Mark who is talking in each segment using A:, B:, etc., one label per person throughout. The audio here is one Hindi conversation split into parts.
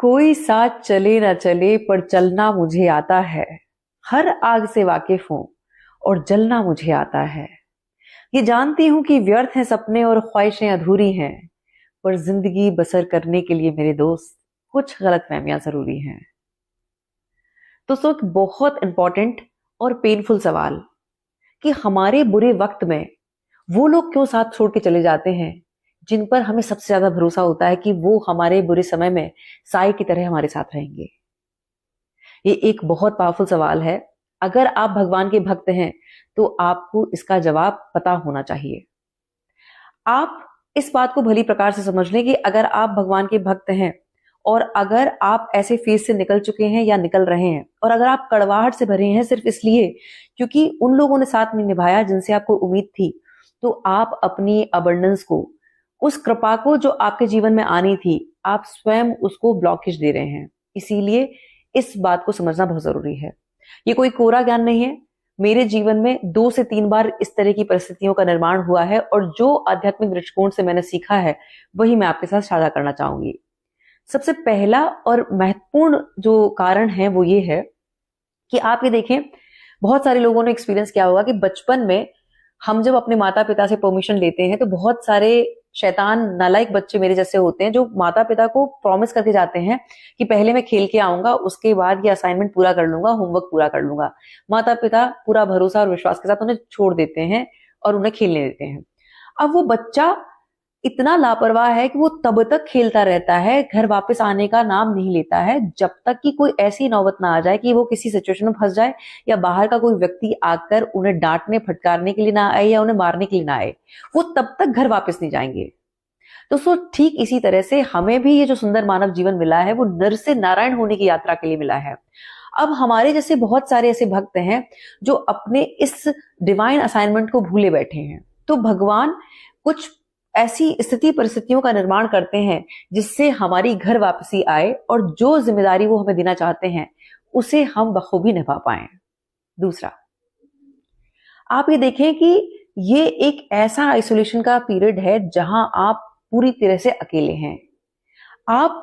A: कोई साथ चले ना चले पर चलना मुझे आता है। हर आग से वाकिफ हूं और जलना मुझे आता है। ये जानती हूं कि व्यर्थ हैं सपने और ख्वाहिशें अधूरी हैं, पर जिंदगी बसर करने के लिए मेरे दोस्त कुछ गलतफहमियां जरूरी हैं। दोस्तों, एक बहुत इंपॉर्टेंट और पेनफुल सवाल कि हमारे बुरे वक्त में वो लोग क्यों साथ छोड़ के चले जाते हैं जिन पर हमें सबसे ज्यादा भरोसा होता है कि वो हमारे बुरे समय में साए की तरह हमारे साथ रहेंगे। ये एक बहुत पावरफुल सवाल है। अगर आप भगवान के भक्त हैं तो आपको इसका जवाब पता होना चाहिए। आप इस बात को भली प्रकार से समझ लें कि अगर आप भगवान के भक्त हैं और अगर आप ऐसे फेज से निकल चुके हैं या निकल रहे हैं और अगर आप कड़वाहट से भरे हैं सिर्फ इसलिए क्योंकि उन लोगों ने साथ नहीं निभाया जिनसे आपको उम्मीद थी, तो आप अपनी अबंडेंस को, उस कृपा को जो आपके जीवन में आनी थी, आप स्वयं उसको ब्लॉकेज दे रहे हैं। इसीलिए इस बात को समझना बहुत जरूरी है। ये कोई कोरा ज्ञान नहीं है। मेरे जीवन में 2 से 3 बार इस तरह की परिस्थितियों का निर्माण हुआ है और जो आध्यात्मिक दृष्टिकोण से मैंने सीखा है वही मैं आपके साथ साझा करना चाहूंगी। सबसे पहला और महत्वपूर्ण जो कारण है वो ये है कि आप ये देखें, बहुत सारे लोगों ने एक्सपीरियंस किया होगा कि बचपन में हम जब अपने माता पिता से परमिशन लेते हैं तो बहुत सारे शैतान नालायक बच्चे मेरे जैसे होते हैं जो माता पिता को प्रॉमिस करके जाते हैं कि पहले मैं खेल के आऊंगा, उसके बाद ये असाइनमेंट पूरा कर लूंगा, होमवर्क पूरा कर लूंगा। माता पिता पूरा भरोसा और विश्वास के साथ उन्हें छोड़ देते हैं और उन्हें खेलने देते हैं। अब वो बच्चा इतना लापरवाह है कि वो तब तक खेलता रहता है, घर वापस आने का नाम नहीं लेता है जब तक कि कोई ऐसी नौबत ना आ जाए कि वो किसी सिचुएशन में फंस जाए या बाहर का कोई व्यक्ति आकर उन्हें डांटने फटकारने के लिए ना आए या उन्हें मारने के लिए ना आए। वो तब तक घर वापस नहीं जाएंगे। दोस्तों, ठीक इसी तरह से हमें भी ये जो सुंदर मानव जीवन मिला है वो नर से नारायण होने की यात्रा के लिए मिला है। अब हमारे जैसे बहुत सारे ऐसे भक्त हैं जो अपने इस डिवाइन असाइनमेंट को भूले बैठे हैं। तो भगवान कुछ ऐसी स्थिति परिस्थितियों का निर्माण करते हैं जिससे हमारी घर वापसी आए और जो जिम्मेदारी वो हमें देना चाहते हैं उसे हम बखूबी निभा पाएं। दूसरा, आप ये देखें कि ये एक ऐसा आइसोलेशन का पीरियड है जहां आप पूरी तरह से अकेले हैं। आप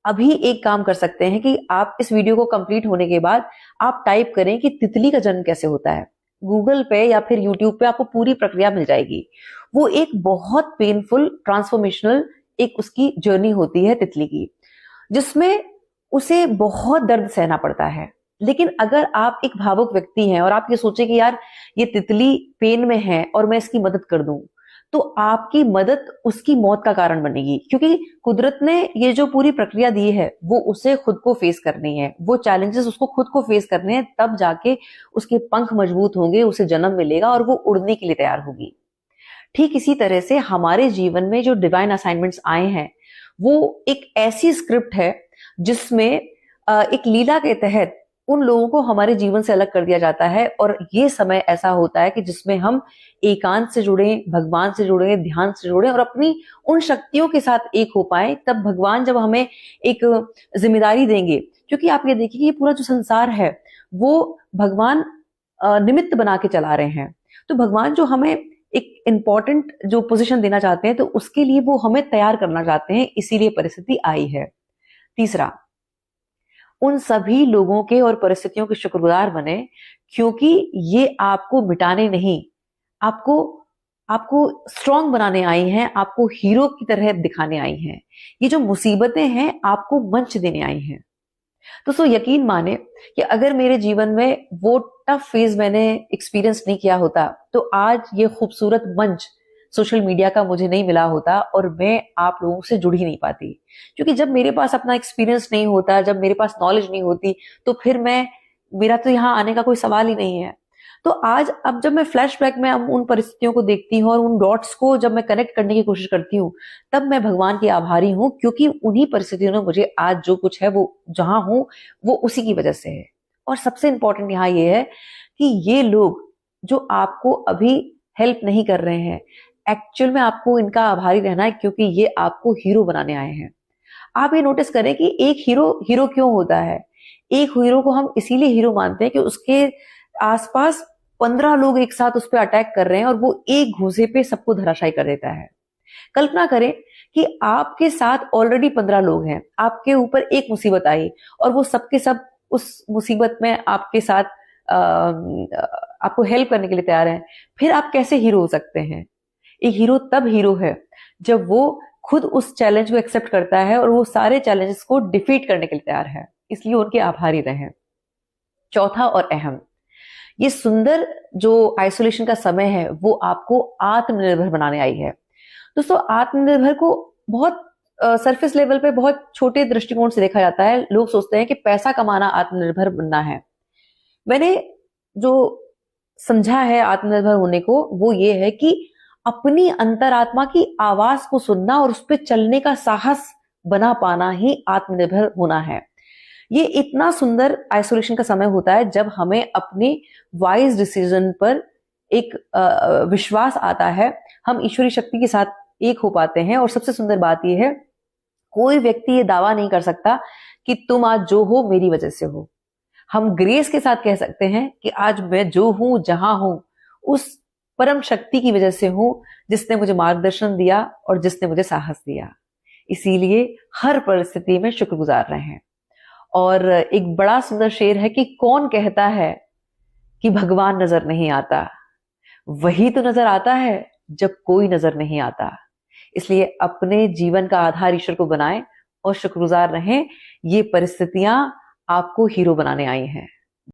A: अभी एक काम कर सकते हैं कि आप इस वीडियो को कंप्लीट होने के बाद आप टाइप करें कि तितली का जन्म कैसे होता है। गूगल पे या फिर यूट्यूब पे आपको पूरी प्रक्रिया मिल जाएगी। वो एक बहुत पेनफुल ट्रांसफॉर्मेशनल एक उसकी जर्नी होती है तितली की, जिसमें उसे बहुत दर्द सहना पड़ता है। लेकिन अगर आप एक भावुक व्यक्ति हैं और आप ये सोचे कि यार ये तितली पेन में है और मैं इसकी मदद कर दूं, तो आपकी मदद उसकी मौत का कारण बनेगी, क्योंकि कुदरत ने ये जो पूरी प्रक्रिया दी है वो उसे खुद को फेस करनी है। वो चैलेंजेस उसको खुद को फेस करने हैं, तब जाके उसके पंख मजबूत होंगे, उसे जन्म मिलेगा और वो उड़ने के लिए तैयार होगी। ठीक इसी तरह से हमारे जीवन में जो डिवाइन असाइनमेंट्स आए हैं वो एक ऐसी स्क्रिप्ट है जिसमें एक लीला के तहत उन लोगों को हमारे जीवन से अलग कर दिया जाता है। और ये समय ऐसा होता है कि जिसमें हम एकांत से जुड़े, भगवान से जुड़े, ध्यान से जुड़े और अपनी उन शक्तियों के साथ एक हो पाए। तब भगवान जब हमें एक जिम्मेदारी देंगे, क्योंकि आप ये देखिए कि ये पूरा जो संसार है वो भगवान निमित्त बना के चला रहे हैं। तो भगवान जो हमें एक इंपॉर्टेंट जो पोजीशन देना चाहते हैं तो उसके लिए वो हमें तैयार करना चाहते हैं, इसीलिए परिस्थिति आई है। तीसरा, उन सभी लोगों के और परिस्थितियों के शुक्रगुजार बने, क्योंकि ये आपको मिटाने नहीं, आपको आपको स्ट्रांग बनाने आई हैं, आपको हीरो की तरह दिखाने आई हैं। ये जो मुसीबतें हैं आपको मंच देने आई हैं। दोस्तों, यकीन माने कि अगर मेरे जीवन में वो टफ फेज मैंने एक्सपीरियंस नहीं किया होता तो आज ये खूबसूरत मंच सोशल मीडिया का मुझे नहीं मिला होता और मैं आप लोगों से जुड़ ही नहीं पाती। क्योंकि जब मेरे पास अपना एक्सपीरियंस नहीं होता, जब मेरे पास नॉलेज नहीं होती, तो फिर मेरा तो यहाँ आने का कोई सवाल ही नहीं है। तो आज अब जब मैं फ्लैशबैक में अब उन परिस्थितियों को देखती हूँ और उन डॉट्स को जब मैं कनेक्ट करने की कोशिश करती हूँ, तब मैं भगवान की आभारी हूँ, क्योंकि उन्हीं परिस्थितियों ने मुझे आज जो कुछ है वो जहां हूं वो उसी की वजह से है। और सबसे इंपॉर्टेंट यहाँ ये है कि ये लोग जो आपको अभी हेल्प नहीं कर रहे हैं, एक्चुअल में आपको इनका आभारी रहना है, क्योंकि ये आपको हीरो बनाने आए हैं। आप ये नोटिस करें कि एक हीरो क्यों होता है। एक हीरो को हम इसीलिए हीरो मानते हैं कि उसके आसपास 15 लोग एक साथ उस पर अटैक कर रहे हैं और वो एक घूंसे पे सबको धराशायी कर देता है। कल्पना करें कि आपके साथ ऑलरेडी 15 लोग हैं, आपके ऊपर एक मुसीबत आई और वो सबके सब उस मुसीबत में आपके साथ आपको हेल्प करने के लिए तैयार हैं, फिर आप कैसे हीरो हो सकते हैं? एक हीरो तब हीरो है जब वो खुद उस चैलेंज को एक्सेप्ट करता है और वो सारे चैलेंजेस को डिफीट करने के लिए तैयार है, इसलिए उनके आभारी रहें। चौथा और अहम, ये सुंदर जो आइसोलेशन का समय है वो आपको आत्मनिर्भर बनाने आई है। दोस्तों, आत्मनिर्भर को बहुत सरफेस लेवल पे बहुत छोटे दृष्टिकोण से देखा जाता है। लोग सोचते हैं कि पैसा कमाना आत्मनिर्भर बनना है। मैंने जो समझा है आत्मनिर्भर होने को, वो ये है कि अपनी अंतरात्मा की आवाज को सुनना और उस पर चलने का साहस बना पाना ही आत्मनिर्भर होना है। ये इतना सुंदर आइसोलेशन का समय होता है जब हमें अपने वाइज डिसीजन पर एक विश्वास आता है, हम ईश्वरीय शक्ति के साथ एक हो पाते हैं। और सबसे सुंदर बात यह है, कोई व्यक्ति ये दावा नहीं कर सकता कि तुम आज जो हो मेरी वजह से हो। हम ग्रेस के साथ कह सकते हैं कि आज मैं जो हूं, जहां हूं, उस परम शक्ति की वजह से हूं जिसने मुझे मार्गदर्शन दिया और जिसने मुझे साहस दिया। इसीलिए हर परिस्थिति में शुक्रगुजार रहें। और एक बड़ा सुंदर शेर है कि कौन कहता है कि भगवान नजर नहीं आता? वही तो नजर आता है जब कोई नजर नहीं आता। इसलिए अपने जीवन का आधार ईश्वर को बनाएं और शुक्रगुजार रहें। ये परिस्थितियां आपको हीरो बनाने आई हैं।